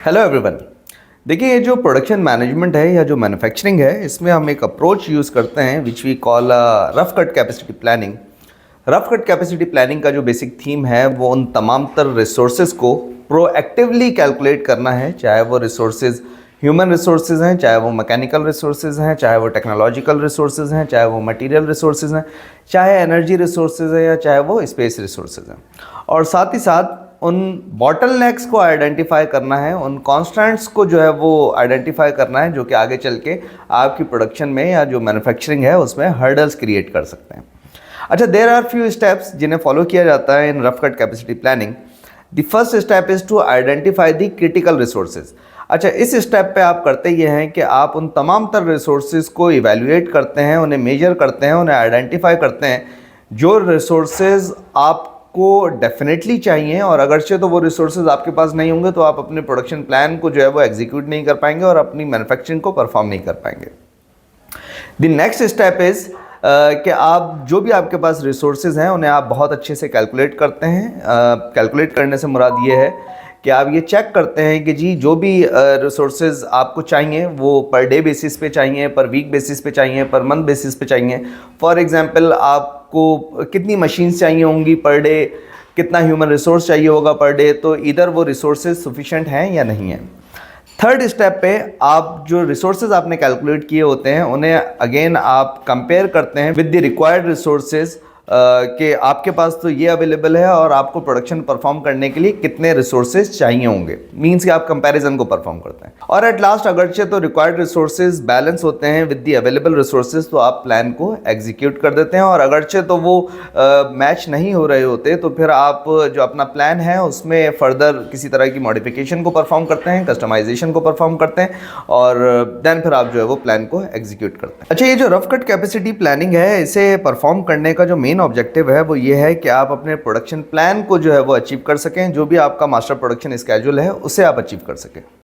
Hello everyone. देखिए, ये जो प्रोडक्शन मैनेजमेंट है या जो मैन्युफैक्चरिंग है, इसमें हम एक अप्रोच यूज़ करते हैं which we call rough cut capacity planning. Rough cut capacity planning का जो बेसिक थीम है वो उन तमाम तर रिसोर्सेज को प्रोएक्टिवली कैलकुलेट करना है, चाहे वो रिसोर्सेज ह्यूमन रिसोर्सेज हैं, चाहे वो मैकेनिकल रिसोर्सेज हैं, चाहे वो टेक्नोलॉजिकल रिसोर्सेज हैं, चाहे वो मटेरियल रिसोर्सेज हैं, चाहे एनर्जी रिसोर्सेज हैं या चाहे वो स्पेस रिसोर्सेज हैं। और साथ ही साथ उन बॉटलनेक्स को आइडेंटिफाई करना है, उन कॉन्स्टेंट्स को जो है वो आइडेंटिफाई करना है जो कि आगे चल के आपकी प्रोडक्शन में या जो मैन्युफैक्चरिंग है उसमें हर्डल्स क्रिएट कर सकते हैं। अच्छा, देयर आर फ्यू स्टेप्स जिन्हें फॉलो किया जाता है in rough cut capacity planning. The first step is to identify the critical resources. अच्छा, इस स्टेप पे आप करते ये हैं कि आप उन तमाम तर रिसोर्सेज को इवेल्युएट करते हैं, उन्हें मेजर करते हैं, उन्हें आइडेंटिफाई करते हैं जो रिसोर्सेज आपको डेफिनेटली चाहिए, और अगरचे तो वो रिसोर्सेज आपके पास नहीं होंगे तो आप अपने प्रोडक्शन प्लान को जो है वो एग्जीक्यूट नहीं कर पाएंगे और अपनी मैन्युफैक्चरिंग को परफॉर्म नहीं कर पाएंगे। द नेक्स्ट स्टेप इज़ कि आप जो भी आपके पास रिसोर्सेज हैं उन्हें आप बहुत अच्छे से कैलकुलेट करते हैं। कैलकुलेट करने से मुराद ये है कि आप ये चेक करते हैं कि जी जो भी रिसोर्सेज आपको चाहिए वो पर डे बेसिस पे चाहिए, पर वीक बेसिस पे चाहिए, पर मंथ बेसिस पे चाहिए। फॉर एग्जांपल, आपको कितनी मशीन्स चाहिए होंगी पर डे, कितना ह्यूमन रिसोर्स चाहिए होगा पर डे, तो इधर वो रिसोर्सेज सफिशेंट हैं या नहीं हैं। थर्ड स्टेप पे आप जो रिसोर्सेज आपने कैलकुलेट किए होते हैं उन्हें अगेन आप कंपेयर करते हैं विद द रिक्वायर्ड रिसोर्सेज कि आपके पास तो ये अवेलेबल है और आपको प्रोडक्शन परफॉर्म करने के लिए कितने रिसोर्सेज चाहिए होंगे। मींस कि आप कंपैरिजन को परफॉर्म करते हैं। और एट लास्ट, अगरचे तो रिक्वायर्ड रिसोर्सेज बैलेंस होते हैं विद द अवेलेबल रिसोर्सेज, तो आप प्लान को एग्जीक्यूट कर देते हैं। और अगरचे तो वो मैच नहीं हो रहे होते तो फिर आप जो अपना प्लान है उसमें फर्दर किसी तरह की मॉडिफिकेशन को परफॉर्म करते हैं, कस्टमाइजेशन को परफॉर्म करते हैं, और देन फिर आप जो है वो प्लान को एग्जीक्यूट करते हैं। अच्छा, ये जो रफ कट कैपेसिटी प्लानिंग है, इसे परफॉर्म करने का जो मेन ऑब्जेक्टिव है वो ये है कि आप अपने प्रोडक्शन प्लान को जो है वो अचीव कर सकें, जो भी आपका मास्टर प्रोडक्शन स्केड्यूल है उसे आप अचीव कर सकें।